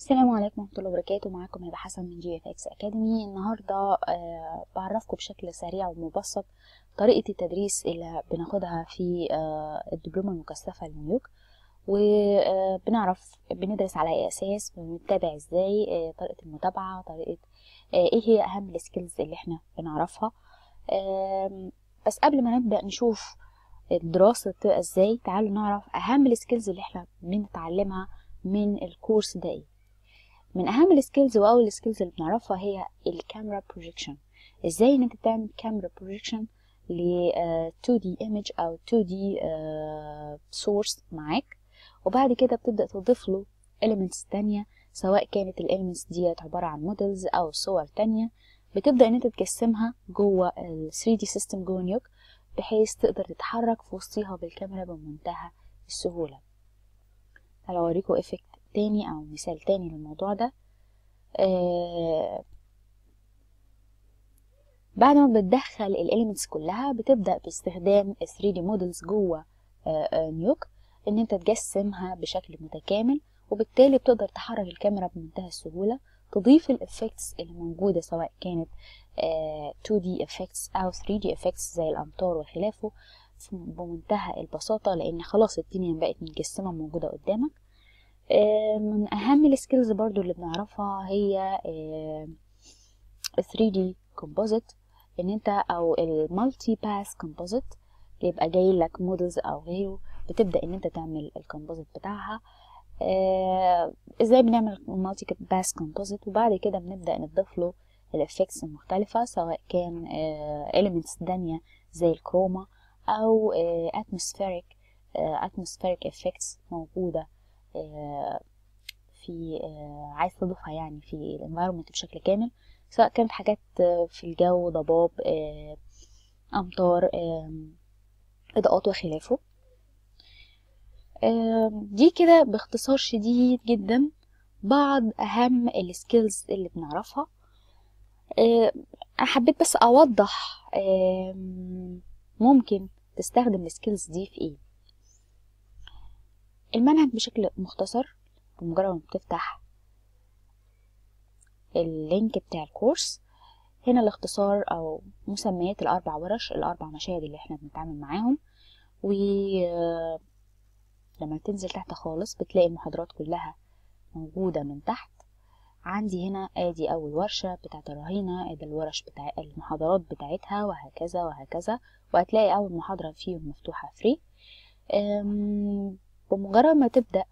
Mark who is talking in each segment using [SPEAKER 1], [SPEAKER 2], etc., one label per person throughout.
[SPEAKER 1] السلام عليكم ورحمة الله وبركاته. معاكم هبة حسن من GFX Academy. النهاردة بعرفكم بشكل سريع ومبسط طريقة التدريس اللي بناخدها في الدبلومة المكثفة لنيويورك، وبنعرف بندرس على اي اساس، بنتابع ازاي، طريقة المتابعة، طريقة ايه هي اهم السكيلز اللي احنا بنعرفها. بس قبل ما نبدأ نشوف الدراسة بتبقى ازاي، تعالوا نعرف اهم السكيلز اللي احنا بنتعلمها من الكورس ده ايه. من اهم السكيلز واول السكيلز اللي بنعرفها هي الكاميرا بروجيكشن. ازاي ان انت تعمل كاميرا بروجيكشن ل 2D image او 2D source معاك، وبعد كده بتبدأ تضيف له elements تانية، سواء كانت الاليمنتس ديت عبارة عن موديلز او صور تانية. بتبدأ ان انت تجسمها جوه ال 3D system جوه نيوك، بحيث تقدر تتحرك في وسطها بالكاميرا بمنتهى السهولة. هلو اوريكم افكت تاني او مثال تاني للموضوع ده. بعد ما بتدخل الاليمنتس كلها، بتبدأ باستخدام 3D models جوه نيوك ان انت تجسمها بشكل متكامل، وبالتالي بتقدر تحرك الكاميرا بمنتهى السهولة، تضيف الافكتس اللي موجودة سواء كانت 2D effects او 3D effects زي الامطار وخلافه بمنتهى البساطة، لان خلاص الدنيا بقت متجسمة موجودة قدامك. من اهم السكيلز برضو اللي بنعرفها هي 3D composite، ان انت او المالتي باس كومبوزيت اللي يبقى جاي لك مودلز او غيره، بتبدا ان انت تعمل الكومبوزيت بتاعها. ازاي بنعمل المالتي باس كومبوزيت؟ وبعد كده بنبدا نضيف له الافكتس المختلفه، سواء كان elements تانية زي الكروما او atmospheric effects موجوده في عايز تضيفها يعني في الانفايرمنت بشكل كامل، سواء كانت حاجات في الجو، ضباب، امطار، اضاءات وخلافه. دي كده باختصار شديد جدا بعض اهم السكيلز اللي بنعرفها. انا حبيت بس اوضح ممكن تستخدم السكيلز دي في ايه. المنهج بشكل مختصر، بمجرد ما بتفتح اللينك بتاع الكورس، هنا الاختصار او مسميات الاربع ورش، الاربع مشاهد اللي احنا بنتعامل معاهم. ولما تنزل تحت خالص بتلاقي المحاضرات كلها موجودة من تحت. عندي هنا ادي اول ورشة بتاعت الرهينة، ادي الورش بتاع المحاضرات بتاعتها، وهكذا وهكذا، وهتلاقي اول محاضرة فيهم مفتوحة فري. بمجرد ما تبدأ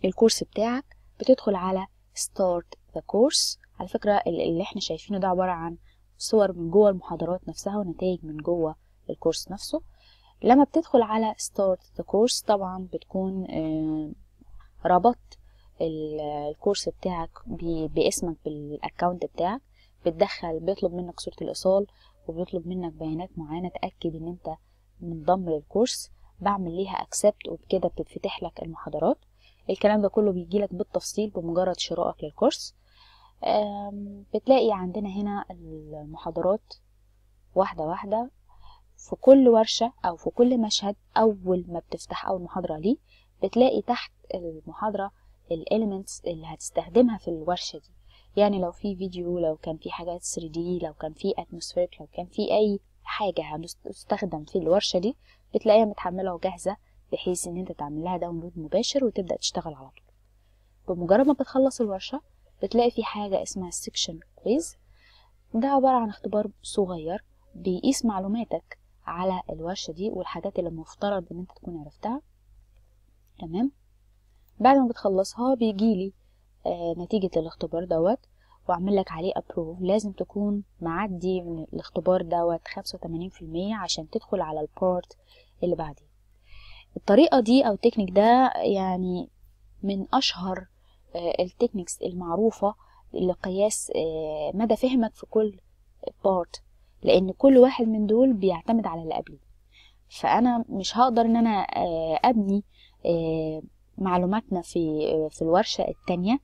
[SPEAKER 1] الكورس بتاعك بتدخل على start the course. على فكرة اللي احنا شايفينه ده عبارة عن صور من جوه المحاضرات نفسها ونتائج من جوه الكورس نفسه. لما بتدخل على start the course طبعا بتكون ربطت الكورس بتاعك باسمك بالاكونت بتاعك، بيطلب منك صورة الايصال، وبيطلب منك بيانات معينة تأكد ان انت منضم للكورس. بعمل ليها accept، وبكده بتتفتح لك المحاضرات. الكلام ده كله بيجيلك بالتفصيل بمجرد شرائك للكورس. بتلاقي عندنا هنا المحاضرات واحدة واحدة في كل ورشة أو في كل مشهد. أول ما بتفتح أول محاضرة ليه، بتلاقي تحت المحاضرة الاليمنتس اللي هتستخدمها في الورشة دي. يعني لو في فيديو، لو كان في حاجات 3D، لو كان في اتموسفيرك، لو كان في أي حاجة هتستخدم في الورشة دي، بتلاقيها متحملة وجاهزة، بحيث ان انت تعمل لها داونلود مباشر وتبدأ تشتغل على طول. بمجرد ما بتخلص الورشة بتلاقي في حاجة اسمها سيكشن كويز. ده عبارة عن اختبار صغير بيقيس معلوماتك على الورشة دي والحاجات اللي المفترض ان انت تكون عرفتها. تمام. بعد ما بتخلصها بيجيلي نتيجة الاختبار دوت، واعمل لك عليه ابروف. لازم تكون معدي من الاختبار دوت 85% عشان تدخل على البارت اللي بعديه. الطريقة دي او التكنيك ده يعني من اشهر التكنيكس المعروفة لقياس مدى فهمك في كل بارت، لان كل واحد من دول بيعتمد على اللي قبله. فانا مش هقدر ان انا ابني معلوماتنا في الورشة التانية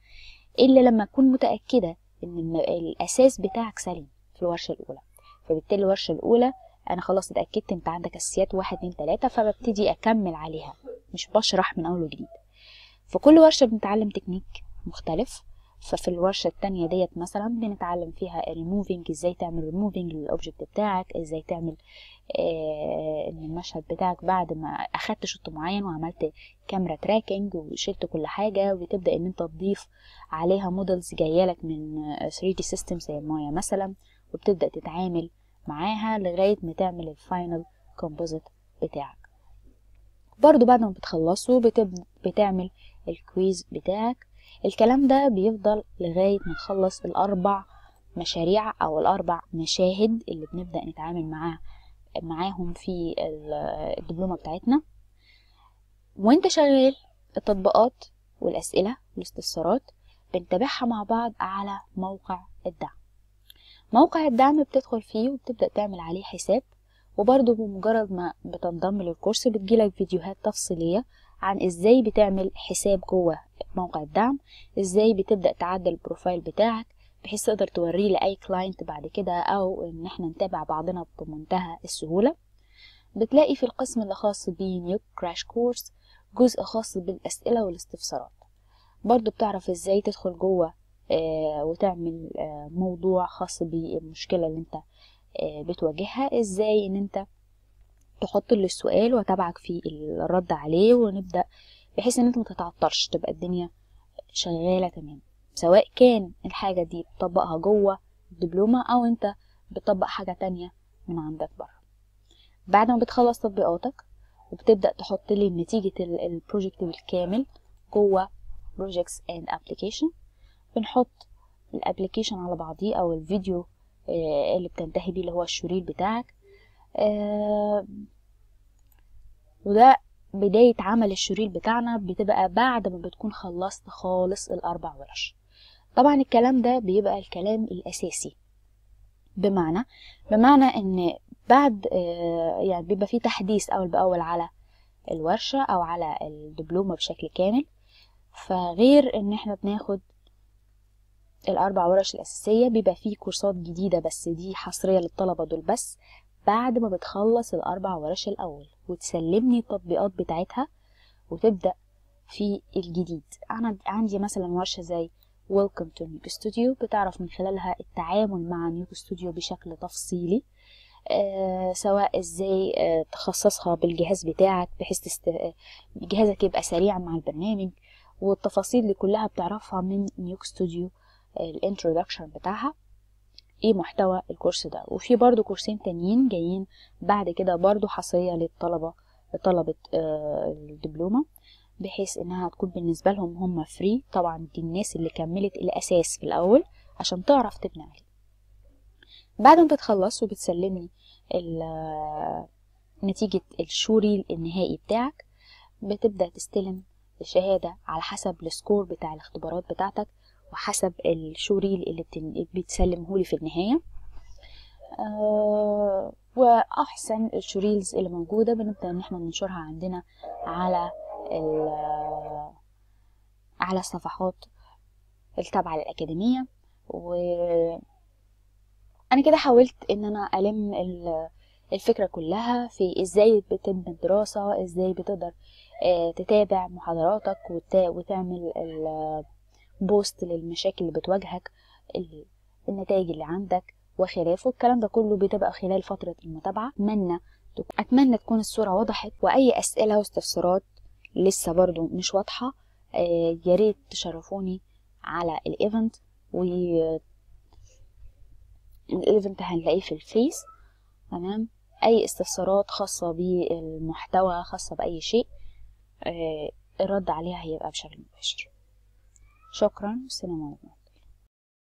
[SPEAKER 1] الا لما اكون متأكدة ان الاساس بتاعك سليم في الورشة الاولى. فبالتالي الورشة الاولى انا خلاص اتأكدت انت عندك اساسيات 1 2 3، فببتدي اكمل عليها، مش بشرح من اول وجديد. في كل ورشة بنتعلم تكنيك مختلف. ففي الورشة التانية ديت مثلا بنتعلم فيها ريموفينج، ازاي تعمل ريموفينج للأوبجكت بتاعك، ازاي تعمل ان المشهد بتاعك بعد ما اخدت شوت معين وعملت كاميرا تراكنج وشلت كل حاجة، وتبدأ ان انت تضيف عليها مودلز جايالك من 3D سيستم زي مايا مثلا، وبتبدأ تتعامل معاها لغاية ما تعمل الفاينل كومبوزيت بتاعك. برضو بعد ما بتخلصه بتعمل الكويز بتاعك. الكلام ده بيفضل لغاية ما تخلص الأربع مشاريع أو الأربع مشاهد اللي بنبدأ نتعامل معاهم في الدبلومة بتاعتنا. وانت شغال التطبيقات والأسئلة والاستفسارات بنتابعها مع بعض على موقع الدعم. موقع الدعم بتدخل فيه وبتبدأ تعمل عليه حساب، وبرضه بمجرد ما بتنضم للكورس بتجيلك فيديوهات تفصيلية عن ازاي بتعمل حساب جوه موقع الدعم، ازاي بتبدأ تعدل البروفايل بتاعك بحيث تقدر توريه لأي كلاينت بعد كده، او ان احنا نتابع بعضنا بمنتهى السهولة. بتلاقي في القسم اللي خاص بنيو كراش كورس جزء خاص بالأسئلة والاستفسارات. برضه بتعرف ازاي تدخل جوه وتعمل موضوع خاص بالمشكلة اللي انت بتواجهها، ازاي ان انت تحط له السؤال وتابعك في الرد عليه، ونبدأ بحيث ان انت متتعطرش، تبقى الدنيا شغالة تمام، سواء كان الحاجة دي بتطبقها جوه الدبلومة او انت بتطبق حاجة تانية من عندك بره. بعد ما بتخلص تطبيقاتك وبتبدأ تحط لي نتيجة البروجكت بالكامل جوه projects and application. بنحط الابليكيشن على بعضيه او الفيديو اللي بتنتهي بيه اللي هو الشريط بتاعك، وده بداية عمل الشريط بتاعنا بتبقى بعد ما بتكون خلصت خالص الأربع ورش. طبعا الكلام ده بيبقى الكلام الأساسي، بمعنى ان بعد يعني بيبقى فيه تحديث أول بأول على الورشة أو على الدبلومة بشكل كامل. فغير ان احنا بناخد الأربع ورش الأساسية، بيبقى فيه كورسات جديدة بس دي حصرية للطلبة دول بس بعد ما بتخلص الأربع ورش الأول وتسلمني التطبيقات بتاعتها وتبدأ في الجديد. أنا عندي مثلا ورشة زي Welcome to Nuke Studio بتعرف من خلالها التعامل مع نيوك ستوديو بشكل تفصيلي، سواء ازاي تخصصها بالجهاز بتاعك بحيث جهازك يبقى سريع مع البرنامج، والتفاصيل دي كلها بتعرفها من نيوك ستوديو الانترودكشن بتاعها، ايه محتوى الكورس ده. وفي برضو كورسين تانيين جايين بعد كده برضو حصرية طلبة الدبلومة، بحيث انها تكون بالنسبة لهم هم فري. طبعا دي الناس اللي كملت الاساس في الاول عشان تعرف تبني عليه. بعد ما بتخلص وبتسلمني نتيجة الشوري النهائي بتاعك، بتبدأ تستلم الشهادة على حسب السكور بتاع الاختبارات بتاعتك وحسب الشوري اللي بتسلمهولي في النهاية. وأحسن الشوريلز اللي موجودة بنبدأ ان احنا ننشرها عندنا على الصفحات التابعة للأكاديمية. وأنا كده حاولت ان انا ألم الفكرة كلها في ازاي بتم الدراسة، ازاي بتقدر تتابع محاضراتك وتعمل بوست للمشاكل اللي بتواجهك، النتائج اللي عندك وخلافه. الكلام ده كله بتبقى خلال فترة المتابعة. أتمنى تكون الصورة وضحت، وأي أسئلة واستفسارات لسه برضو مش واضحة ياريت تشرفوني على الإيفنت، والإيفنت هنلاقيه في الفيس. تمام. أي استفسارات خاصة بالمحتوى خاصة بأي شيء الرد عليها هيبقى بشكل مباشر. شكرا. والسلام عليكم.